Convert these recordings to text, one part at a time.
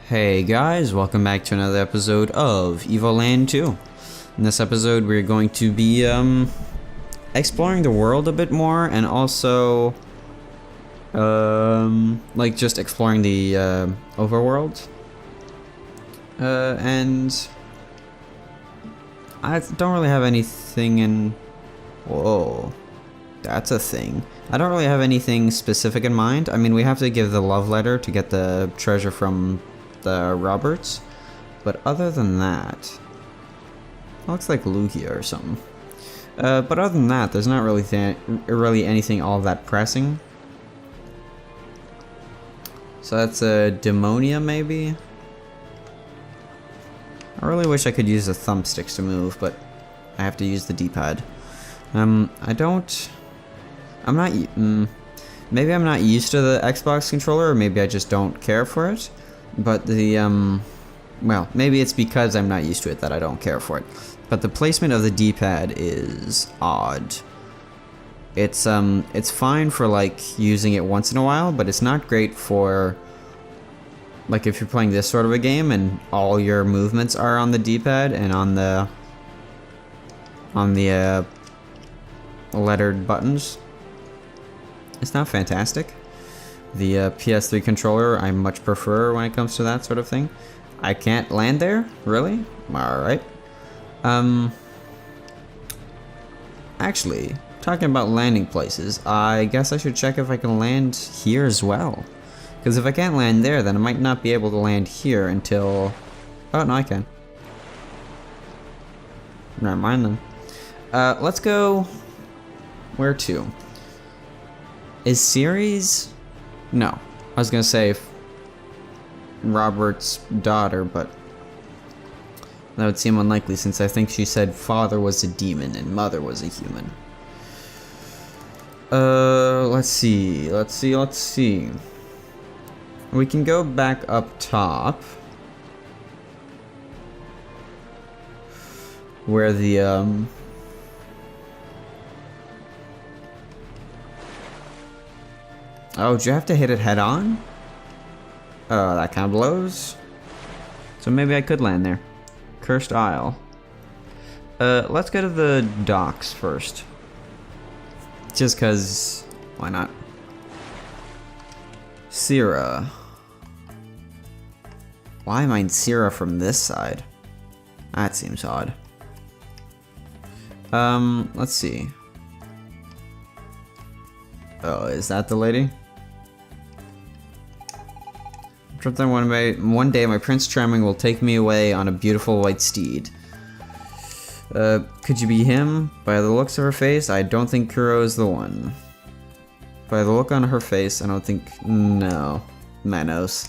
Hey guys, welcome back to another episode of Evoland 2. In this episode we're going to be exploring the world a bit more and also like just exploring the overworld. And I don't really have anything in... Whoa, that's a thing. I don't really have anything specific in mind. I mean, we have to give the love letter to get the treasure from the Roberts, but other than that, it looks like Lugia or something. But other than that, there's not really anything all that pressing. So that's a Demonia, maybe. I really wish I could use the thumbsticks to move, but I have to use the D-pad. Maybe I'm not used to the Xbox controller, or maybe I just don't care for it. But the, well, maybe it's because I'm not used to it that I don't care for it. But the placement of the D-pad is odd. It's fine for, like, using it once in a while, but it's not great for, like, if you're playing this sort of a game and all your movements are on the D-pad and on the lettered buttons. It's not fantastic. The PS3 controller I much prefer when it comes to that sort of thing. I can't land there? Really? Alright. Actually, talking about landing places, I guess I should check if I can land here as well. Because if I can't land there, then I might not be able to land here until... Oh, no, I can. Never mind then. Let's go... Where to? Is Ceres... No, I was gonna say Robert's daughter, but that would seem unlikely since I think she said father was a demon and mother was a human. Let's see. We can go back up top where the Oh, do you have to hit it head on? That kind of blows. So maybe I could land there. Cursed Isle. Let's go to the docks first. Just cause, why not? Syrah. Why am I in Syrah from this side? That seems odd. Let's see. Oh, is that the lady? One day my Prince Charming will take me away on a beautiful white steed. Could you be him? By the looks of her face, I don't think Kuro is the one. By the look on her face, I don't think... No. Manos.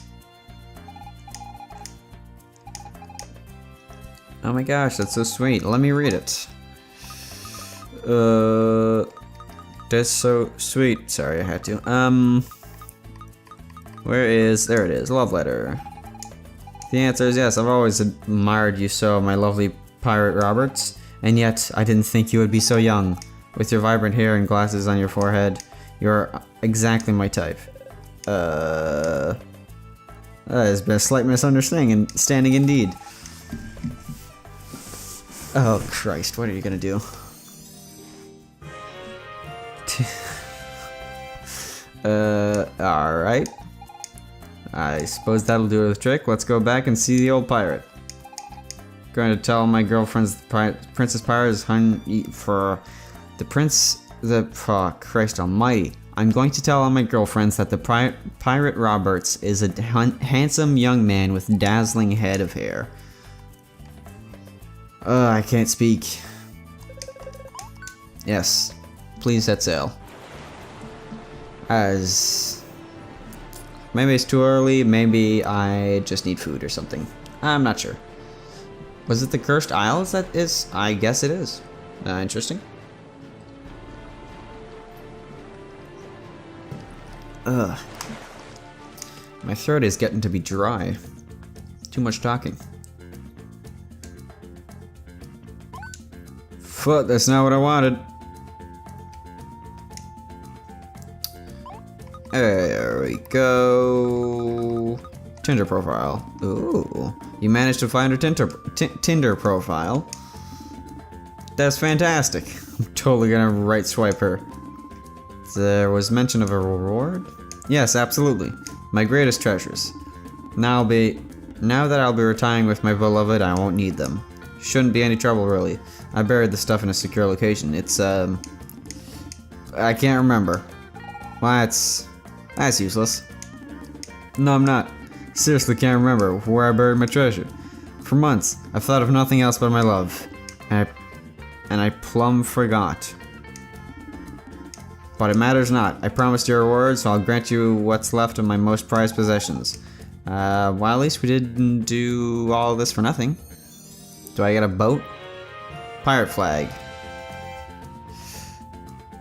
Oh my gosh, that's so sweet. Let me read it. That's so sweet. Sorry, I had to. There it is. Love letter. The answer is yes. I've always admired you so, my lovely pirate Roberts. And yet, I didn't think you would be so young. With your vibrant hair and glasses on your forehead, you're exactly my type. That has been a slight misunderstanding indeed. Oh Christ, what are you gonna do? Alright. I suppose that'll do the trick. Let's go back and see the old pirate. Going to tell my girlfriend's Princess Pirate is for the prince... Oh, Christ almighty. I'm going to tell all my girlfriends that the pirate Roberts is a handsome young man with dazzling head of hair. I can't speak. Yes. Please set sail. As... Maybe it's too early, maybe I just need food or something. I'm not sure. Was it the Cursed Isles that is? I guess it is. Interesting. Ugh. My throat is getting to be dry. Too much talking. Foot, that's not what I wanted. There we go. Tinder profile. Ooh. You managed to find her Tinder profile. That's fantastic. I'm totally gonna right swipe her. There was mention of a reward? Yes, absolutely. My greatest treasures. Now that I'll be retiring with my beloved, I won't need them. Shouldn't be any trouble, really. I buried the stuff in a secure location. It's, I can't remember. Well, that's useless. No, I'm not. Seriously can't remember where I buried my treasure. For months, I've thought of nothing else but my love. And I plumb forgot. But it matters not. I promised your reward, so I'll grant you what's left of my most prized possessions. Well, at least we didn't do all of this for nothing. Do I get a boat? Pirate flag.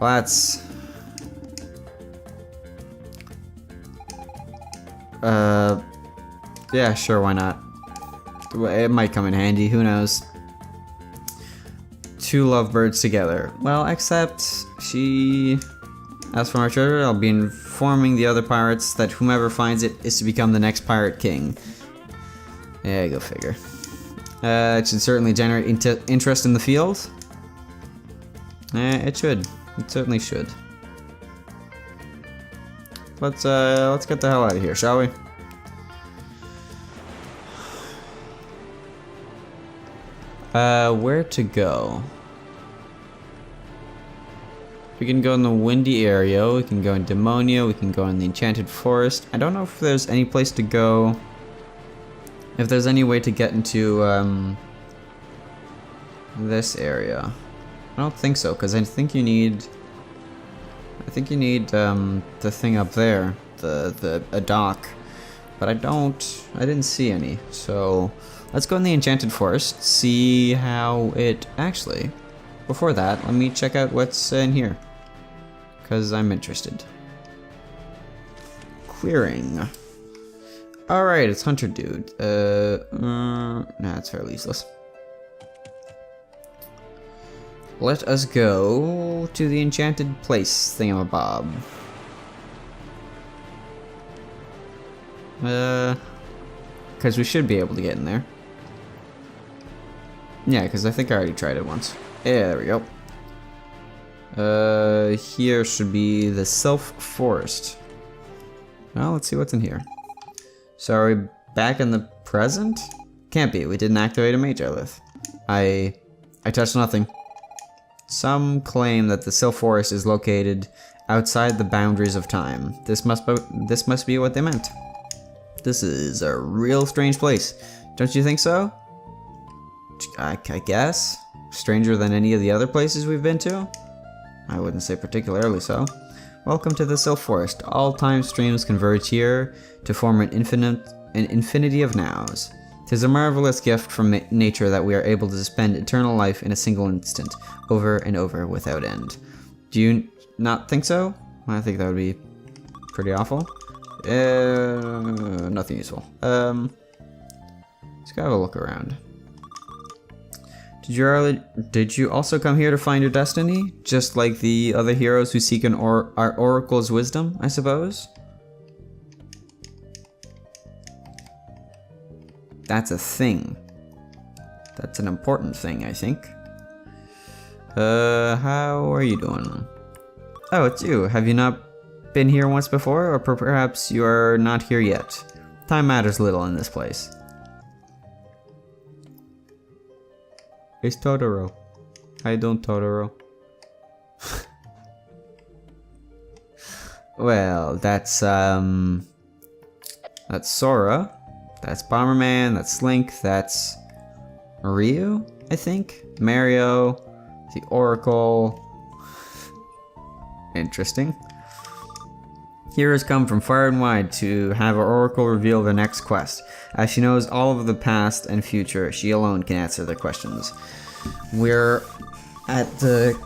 Well, that's... yeah, sure, why not? It might come in handy, who knows? Two lovebirds together. Well, except she... As for my treasure, I'll be informing the other pirates that whomever finds it is to become the next pirate king. Yeah, go figure. It should certainly generate interest in the field. It should. It certainly should. Let's get the hell out of here, shall we? Where to go? We can go in the windy area, we can go in Demonia, we can go in the Enchanted Forest. I don't know if there's any place to go. If there's any way to get into this area. I don't think so, because I think you need the thing up there, a dock. But I didn't see any. So let's go in the Enchanted Forest, see how it actually. Before that, let me check out what's in here, because I'm interested. Clearing. Alright, it's Hunter Dude. Nah, it's fairly useless. Let us go to the Enchanted Place thingamabob. Because we should be able to get in there. Yeah, because I think I already tried it once. Yeah, there we go. Here should be the Sylph Forest. Well, let's see what's in here. So are we back in the present? Can't be, we didn't activate a mage Lith. I touched nothing. Some claim that the Sylph Forest is located outside the boundaries of time. This must be what they meant. This is a real strange place. Don't you think so? I guess? Stranger than any of the other places we've been to? I wouldn't say particularly so. Welcome to the Sylph Forest. All time streams converge here to form an infinity of nows. 'Tis a marvelous gift from nature that we are able to spend eternal life in a single instant, over and over without end. Do you not think so? I think that would be pretty awful. Nothing useful. Let's go have a look around. Did you also come here to find your destiny? Just like the other heroes who seek our oracle's wisdom, I suppose? That's a thing. That's an important thing, I think. How are you doing? Oh, it's you. Have you not been here once before? Or perhaps you are not here yet? Time matters little in this place. It's Totoro. How you doing, Totoro? Well, that's Sora. That's Bomberman, that's Link, that's Ryu, I think? Mario, the Oracle. Interesting. Heroes come from far and wide to have our Oracle reveal their next quest. As she knows all of the past and future, she alone can answer their questions. We're at the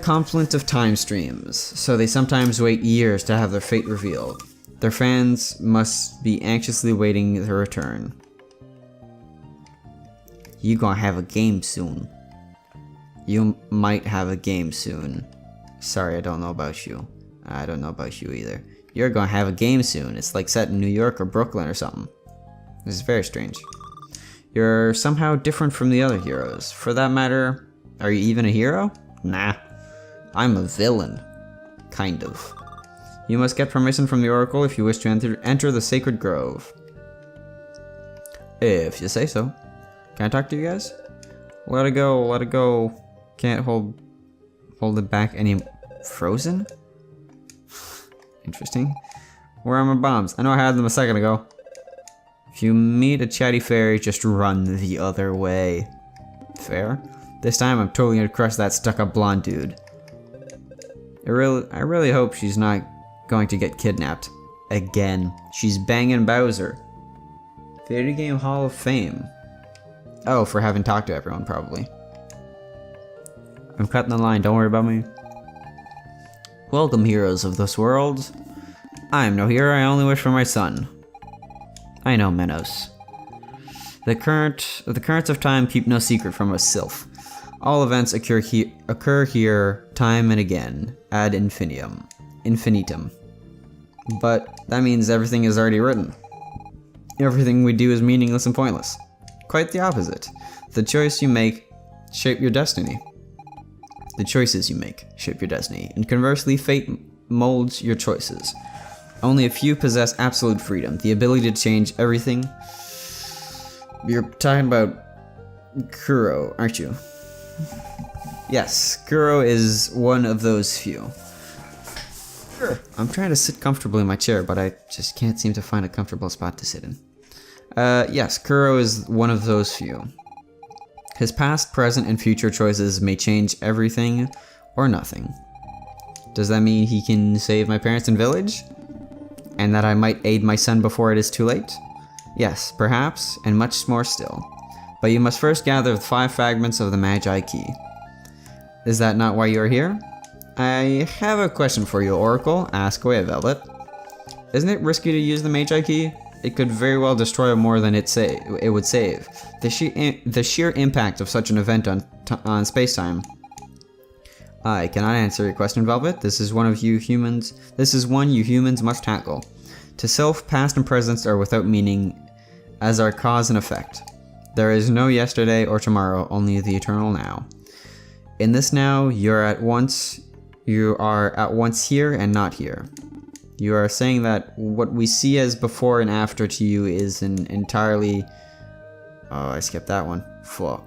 confluence of time streams, so they sometimes wait years to have their fate revealed. Their fans must be anxiously waiting their return. You gonna have a game soon. You might have a game soon. Sorry, I don't know about you. I don't know about you either. You're gonna have a game soon. It's like set in New York or Brooklyn or something. This is very strange. You're somehow different from the other heroes. For that matter, are you even a hero? Nah. I'm a villain. Kind of. You must get permission from the Oracle if you wish to enter the Sacred Grove. If you say so. Can I talk to you guys? Let it go, let it go. Can't hold it back any... Frozen? Interesting. Where are my bombs? I know I had them a second ago. If you meet a chatty fairy, just run the other way. Fair? This time I'm totally gonna crush that stuck-up blonde dude. I really hope she's not going to get kidnapped. Again. She's banging Bowser. Video Game Hall of Fame. Oh, for having talked to everyone, probably. I'm cutting the line, don't worry about me. Welcome, heroes of this world. I am no hero, I only wish for my son. I know, Menos. The currents of time keep no secret from us sylph. All events occur here time and again, ad infinitum. But that means everything is already written. Everything we do is meaningless and pointless. Quite the opposite. The choice you make shape your destiny. The choices you make shape your destiny, and conversely, fate molds your choices. Only a few possess absolute freedom, the ability to change everything. You're talking about Kuro, aren't you? Yes, Kuro is one of those few. Sure. I'm trying to sit comfortably in my chair, but I just can't seem to find a comfortable spot to sit in. Yes, Kuro is one of those few. His past, present, and future choices may change everything or nothing. Does that mean he can save my parents and village? And that I might aid my son before it is too late? Yes, perhaps, and much more still. But you must first gather the 5 fragments of the Magi Key. Is that not why you are here? I have a question for you, Oracle. Ask away, Velvet. Isn't it risky to use the Magi Key? It could very well destroy more than it would save. The sheer impact of such an event on space-time. I cannot answer your question, Velvet. This is one you humans must tackle. To self, past and present are without meaning, as are cause and effect. There is no yesterday or tomorrow, only the eternal now. In this now, you are at once here and not here. You are saying that what we see as before and after to you is an entirely... Oh, I skipped that one. Flaw.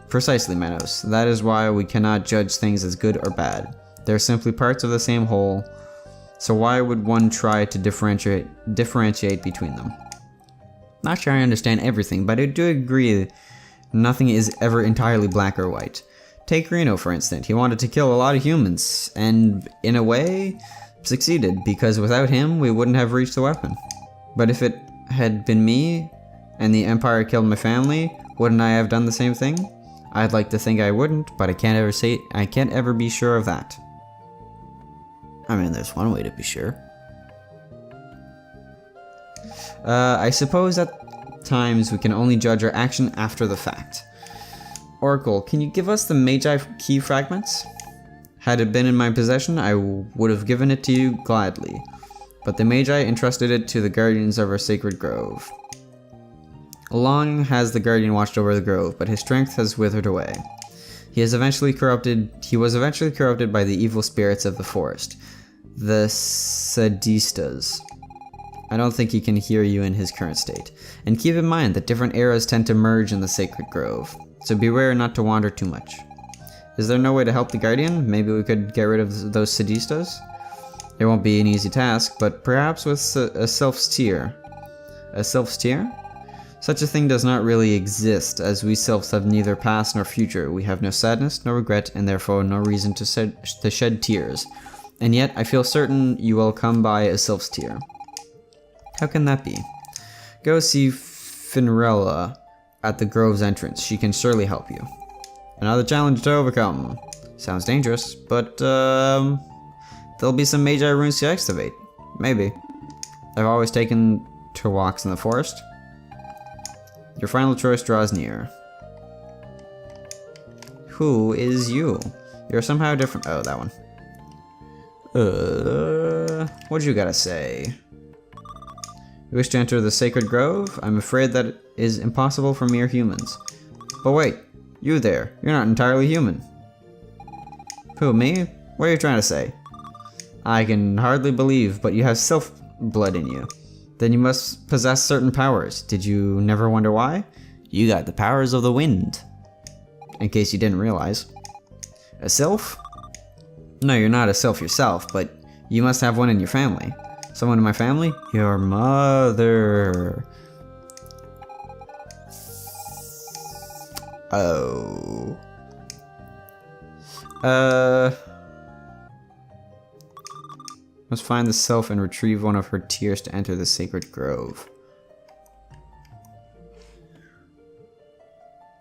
Precisely, Menos. That is why we cannot judge things as good or bad. They're simply parts of the same whole. So why would one try to differentiate between them? Not sure I understand everything, but I do agree nothing is ever entirely black or white. Take Reno, for instance. He wanted to kill a lot of humans, and in a way, succeeded, because without him, we wouldn't have reached the weapon. But if it had been me, and the Empire killed my family, wouldn't I have done the same thing? I'd like to think I wouldn't, but I can't ever be sure of that. I mean, there's one way to be sure. I suppose at times we can only judge our action after the fact. Oracle, can you give us the Magi Key fragments? Had it been in my possession, I would have given it to you gladly. But the Magi entrusted it to the guardians of our sacred grove. Long has the guardian watched over the grove, but his strength has withered away. He was eventually corrupted by the evil spirits of the forest, the Sadistas. I don't think he can hear you in his current state. And keep in mind that different eras tend to merge in the sacred grove, so beware not to wander too much. Is there no way to help the guardian? Maybe we could get rid of those Sadistas? It won't be an easy task, but perhaps with a sylph's tear. A sylph's tear? Such a thing does not really exist, as we sylphs have neither past nor future. We have no sadness, no regret, and therefore no reason to shed tears. And yet, I feel certain you will come by a sylph's tear. How can that be? Go see Finrella at the grove's entrance. She can surely help you. Another challenge to overcome. Sounds dangerous, but there'll be some Magi runes to activate. Maybe. I've always taken to walks in the forest. Your final choice draws near. Who is you? You're somehow different. Oh, that one. What you gotta say? You wish to enter the sacred grove? I'm afraid that it is impossible for mere humans. But wait, you there. You're not entirely human. Who, me? What are you trying to say? I can hardly believe, but you have sylph blood in you. Then you must possess certain powers. Did you never wonder why? You got the powers of the wind. In case you didn't realize. A sylph? No, you're not a sylph yourself, but you must have one in your family. Someone in my family? Your mother. Oh. Must find the sylph and retrieve one of her tears to enter the sacred grove.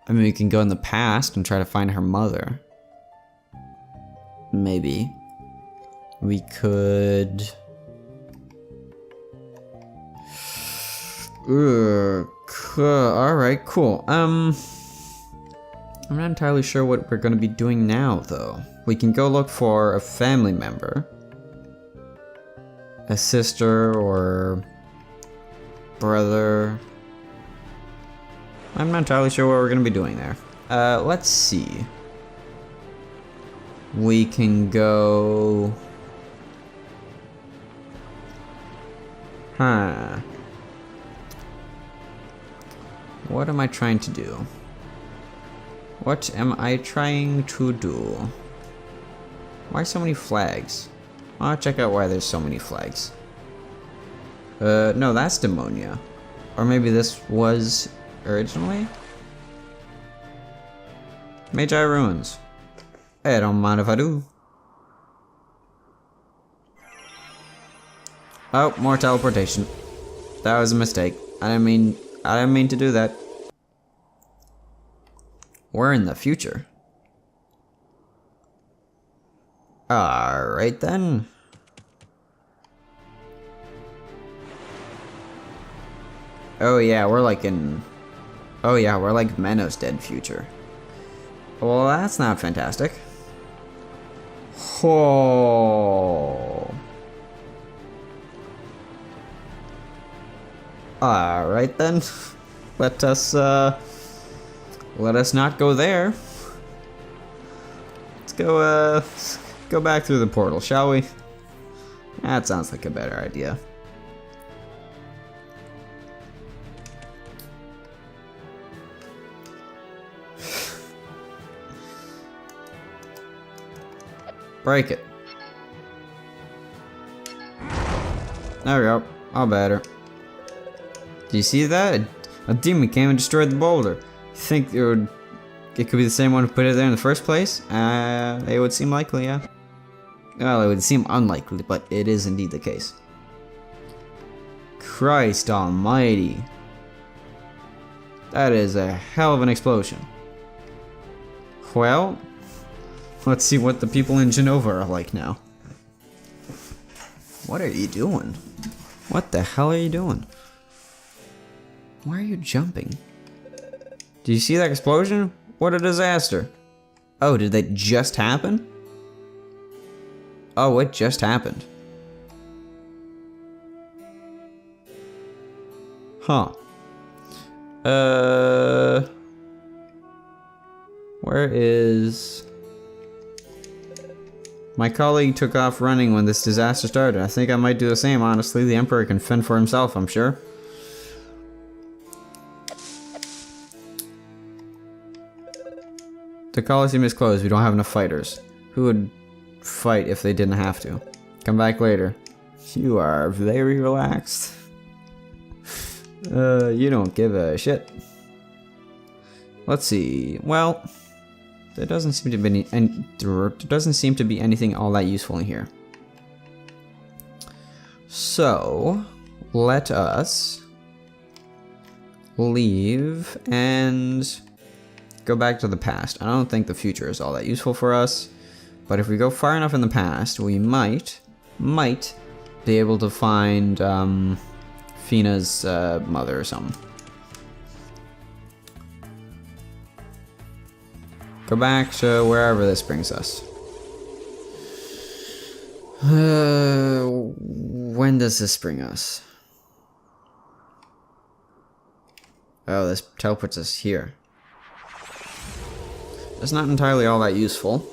I mean, we can go in the past and try to find her mother. Maybe. We could... Alright, cool. I'm not entirely sure what we're gonna be doing now, though. We can go look for a family member. A sister or brother. I'm not entirely sure what we're gonna be doing there. Let's see. We can go... Huh. What am I trying to do? What am I trying to do? Why so many flags? I'll check out why there's so many flags. No, that's Demonia. Or maybe this was originally? Magi Ruins. I don't mind if I do. Oh, more teleportation. That was a mistake. I didn't mean to do that. We're in the future. Alright then. Oh yeah, we're like in... Oh yeah, we're like Menno's dead future. Well, that's not fantastic. Oh. Alright then. Let us not go there. Let's go back through the portal, shall we? That sounds like a better idea. Break it. There we go. All better. Do you see that? A demon came and destroyed the boulder. You think it could be the same one who put it there in the first place? It would seem likely, yeah. Well, it would seem unlikely, but it is indeed the case. Christ almighty. That is a hell of an explosion. Well, let's see what the people in Genova are like now. What are you doing? What the hell are you doing? Why are you jumping? Do you see that explosion? What a disaster. Oh, did that just happen? Oh, it just happened. Huh. Where is... My colleague took off running when this disaster started. I think I might do the same, honestly. The Emperor can fend for himself, I'm sure. The Coliseum is closed. We don't have enough fighters. Who would fight if they didn't have to? Come back later. You are very relaxed. You don't give a shit. Let's see. Well, there doesn't seem to be anything all that useful in here. So, let us leave and go back to the past. I don't think the future is all that useful for us, but if we go far enough in the past, we might be able to find Fina's mother or something. Go back to wherever this brings us. when does this bring us? Oh, this teleports us here. It's not entirely all that useful.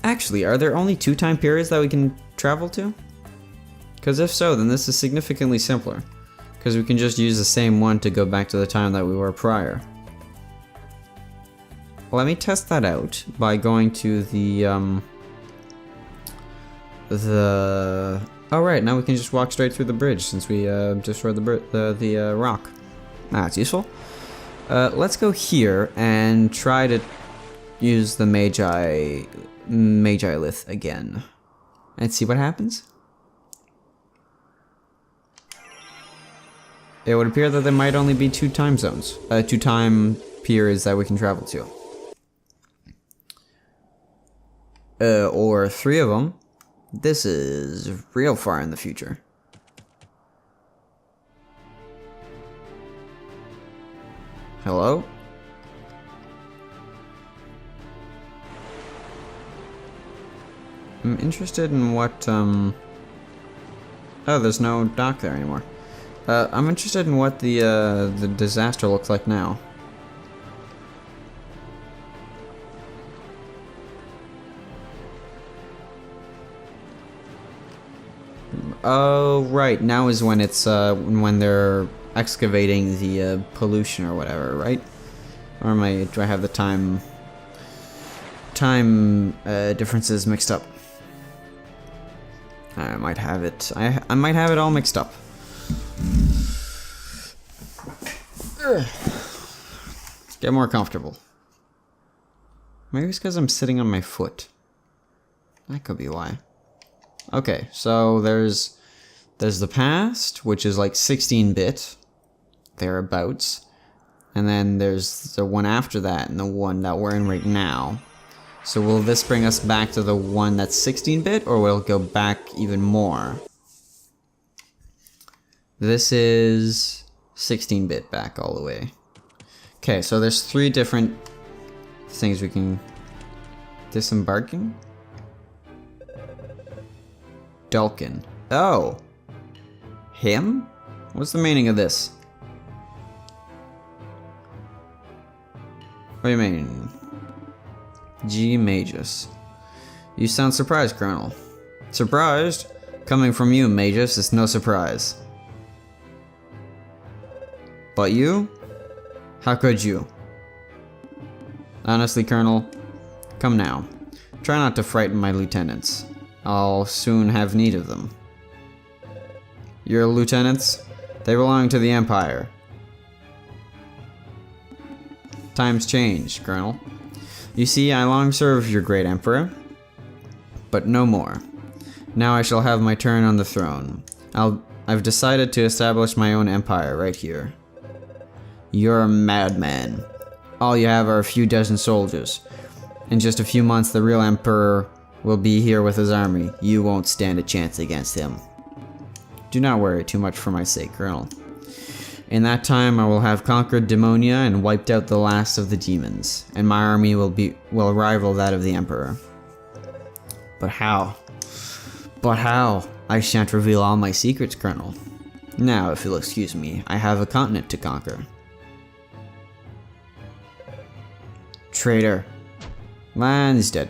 Actually, are there only 2 time periods that we can travel to? Because if so, then this is significantly simpler. Because we can just use the same one to go back to the time that we were prior. Let me test that out by going to the oh right, now we can just walk straight through the bridge since we destroyed the rock. Ah, it's useful. Let's go here and try to use the Magi Lith again and see what happens. It would appear that there might only be 2 time zones, 2 time periods that we can travel to. Or 3 of them. This is real far in the future. Hello? I'm interested in what, oh, there's no dock there anymore. I'm interested in what the disaster looks like now. Oh, right. Now is when it's, when they're excavating the, pollution or whatever, right? Or do I have the time differences mixed up? I might have it, I might have it all mixed up. Let's get more comfortable. Maybe it's because I'm sitting on my foot. That could be why. Okay, so there's the past, which is like 16-bit, thereabouts, and then there's the one after that and the one that we're in right now. So will this bring us back to the one that's 16-bit, or will it go back even more? This is 16-bit back all the way. Okay, so there's 3 different things we can... Disembarking? Dulkin. Oh! Him? What's the meaning of this? What do you mean? G. Magus. You sound surprised, Colonel. Surprised? Coming from you, Magus, is no surprise. But you? How could you? Honestly, Colonel, come now. Try not to frighten my lieutenants. I'll soon have need of them. Your lieutenants? They belong to the Empire. Times change, Colonel. You see, I long served your great Emperor, but no more. Now I shall have my turn on the throne. I've decided to establish my own empire right here. You're a madman. All you have are a few dozen soldiers. In just a few months, the real Emperor will be here with his army. You won't stand a chance against him. Do not worry too much for my sake, Colonel. In that time, I will have conquered Demonia and wiped out the last of the demons, and my army will rival that of the Emperor. But how? But how? I shan't reveal all my secrets, Colonel. Now, if you'll excuse me, I have a continent to conquer. Traitor. Man's dead.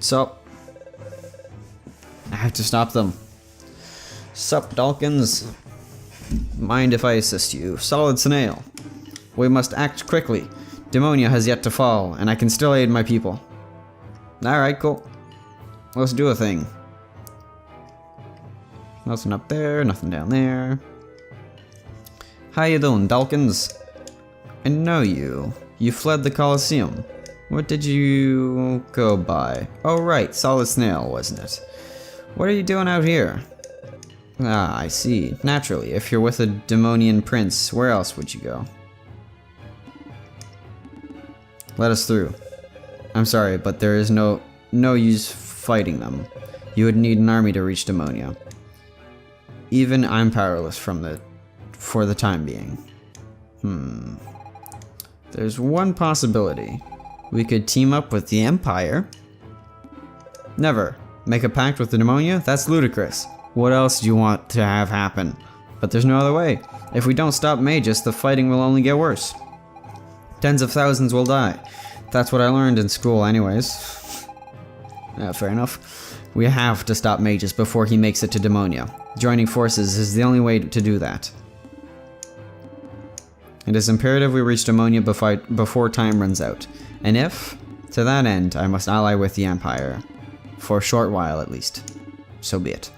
So, I have to stop them. Sup, Dawkins? Mind if I assist you? Solid Snail. We must act quickly. Demonia has yet to fall, and I can still aid my people. Alright, cool. Let's do a thing. Nothing up there, nothing down there. How you doing, Dawkins? I know you. You fled the Colosseum. What did you go by? Oh right, Solid Snail, wasn't it? What are you doing out here? Ah, I see. Naturally, if you're with a Demonian prince, where else would you go? Let us through. I'm sorry, but there is no use fighting them. You would need an army to reach Demonia. Even I'm powerless for the time being. There's one possibility. We could team up with the Empire. Never. Make a pact with the Demonia? That's ludicrous. What else do you want to have happen? But there's no other way. If we don't stop Magus, the fighting will only get worse. Tens of thousands will die. That's what I learned in school anyways. Fair enough. We have to stop Magus before he makes it to Demonia. Joining forces is the only way to do that. It is imperative we reach Demonia before time runs out. And if, to that end, I must ally with the Empire. For a short while at least. So be it.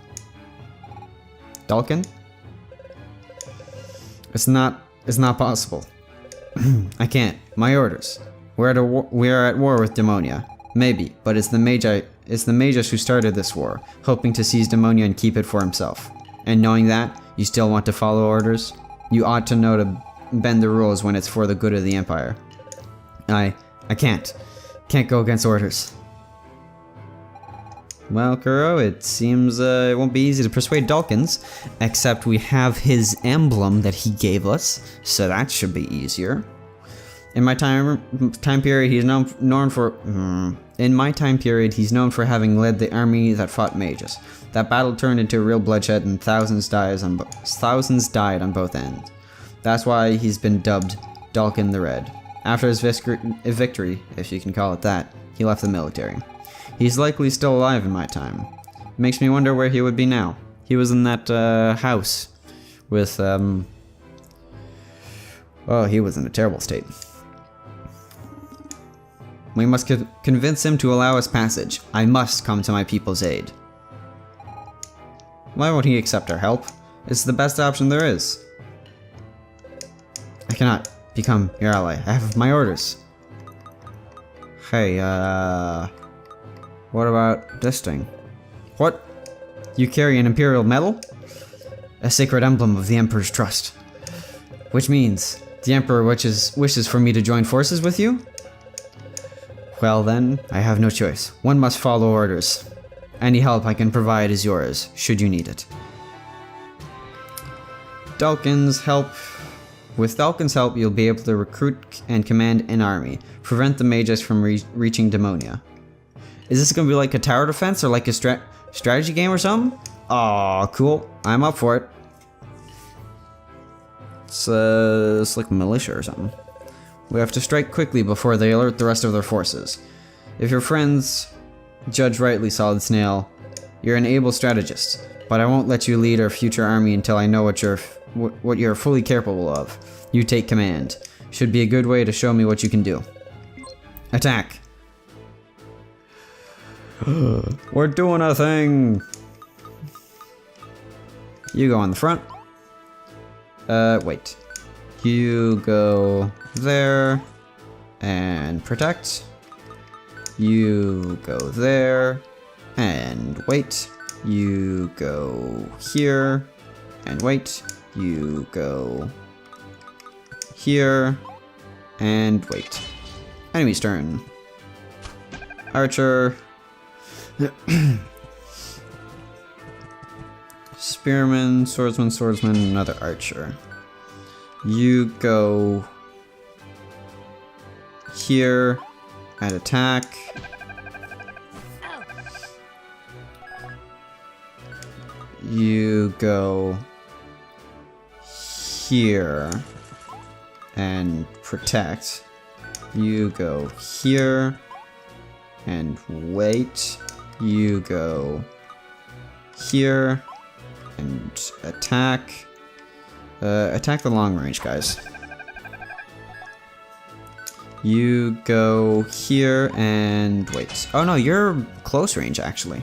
Dalkin? It's not possible. I can't. My orders. We are at war with Demonia. Maybe, but it's the Magus who started this war, hoping to seize Demonia and keep it for himself. And knowing that, you still want to follow orders? You ought to know to bend the rules when it's for the good of the Empire. I can't. Can't go against orders. Well, Kuro, it seems it won't be easy to persuade Dalkins, except we have his emblem that he gave us, so that should be easier. In my time period, he's known for having led the army that fought Magus. That battle turned into real bloodshed, and thousands died on both ends. That's why he's been dubbed Dalkin the Red. After his victory, if you can call it that, he left the military. He's likely still alive in my time. It makes me wonder where he would be now. He was in that house with oh, he was in a terrible state. We must convince him to allow us passage. I must come to my people's aid. Why won't he accept our help? It's the best option there is. I cannot become your ally. I have my orders. Hey, what about this thing? What? You carry an Imperial medal? A sacred emblem of the Emperor's trust. Which means the Emperor wishes for me to join forces with you? Well then, I have no choice. One must follow orders. Any help I can provide is yours, should you need it. With Dalkin's help, you'll be able to recruit and command an army. Prevent the Magus from reaching Demonia. Is this gonna be like a tower defense or like a strategy game or something? Aw, cool. I'm up for it. It's like militia or something. We have to strike quickly before they alert the rest of their forces. If your friends judge rightly, Solid Snail, you're an able strategist, but I won't let you lead our future army until I know what you're fully capable of. You take command. Should be a good way to show me what you can do. Attack. We're doing a thing. You go on the front. Wait. You go there and protect. You go there and wait. You go here and wait. You go here and wait. Enemy's turn. Archer. Spearman, swordsman, another archer. You go here and attack. You go here and protect. You go here and wait. You go here and attack. Attack the long range guys. You go here and wait. Oh no, you're close range actually.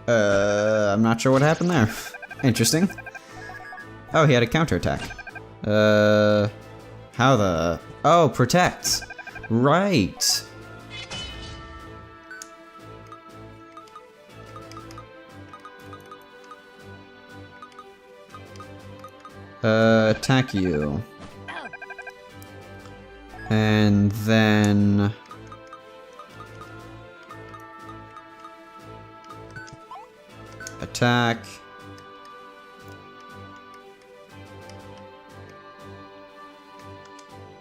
I'm not sure what happened there. Interesting. Oh, he had a counterattack. How the... Oh, protects. Right. Attack you. And then... attack.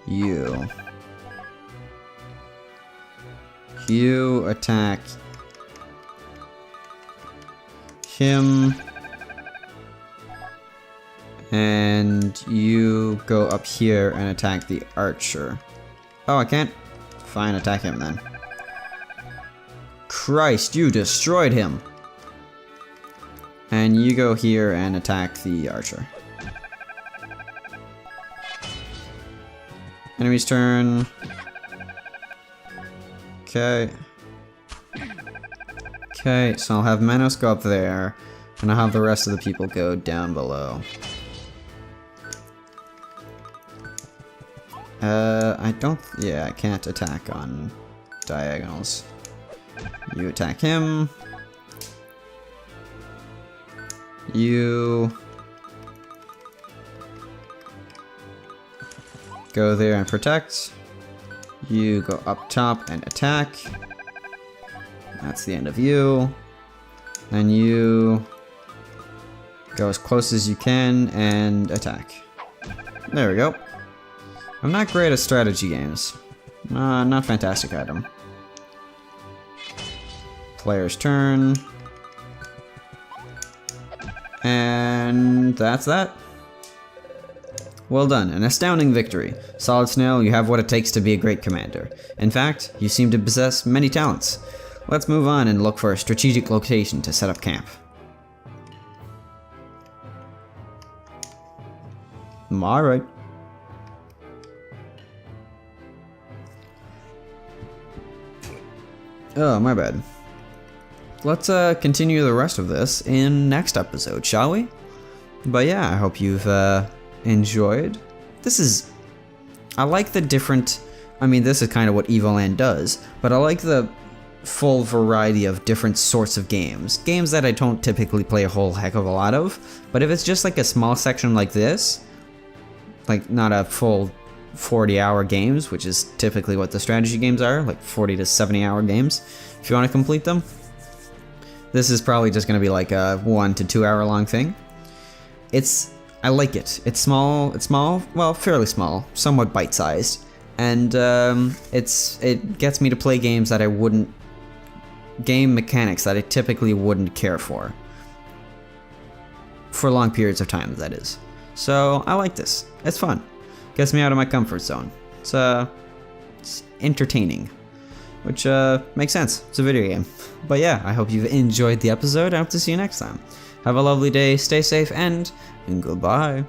You. You attack him. And you go up here and attack the archer. Oh, I can't? Fine, attack him then. Christ, you destroyed him! And you go here and attack the archer. Enemy's turn. Okay. Okay, so I'll have Manos go up there, and I'll have the rest of the people go down below. I can't attack on diagonals. You attack him. You go there and protect. You go up top and attack. That's the end of you. And you go as close as you can and attack. There we go. I'm not great at strategy games. Not fantastic at them. Player's turn. And that's that. Well done, an astounding victory. Solid Snail, you have what it takes to be a great commander. In fact, you seem to possess many talents. Let's move on and look for a strategic location to set up camp. Alright. Oh, my bad. Let's continue the rest of this in next episode, shall we? But yeah, I hope you've enjoyed. I like the different, this is kind of what Evoland does, but I like the full variety of different sorts of games. Games that I don't typically play a whole heck of a lot of, but if it's just like a small section like this, like not a full 40-hour games, which is typically what the strategy games are, like 40 to 70-hour games, if you want to complete them. This is probably just going to be like a 1 to 2 hour long thing. I like it. It's small, well, fairly small, somewhat bite-sized, and it gets me to play games that game mechanics that I typically wouldn't care for long periods of time, that is. So I like this. It's fun. Gets me out of my comfort zone. It's entertaining, which makes sense. It's a video game. But yeah, I hope you've enjoyed the episode. I hope to see you next time. Have a lovely day, stay safe, and goodbye.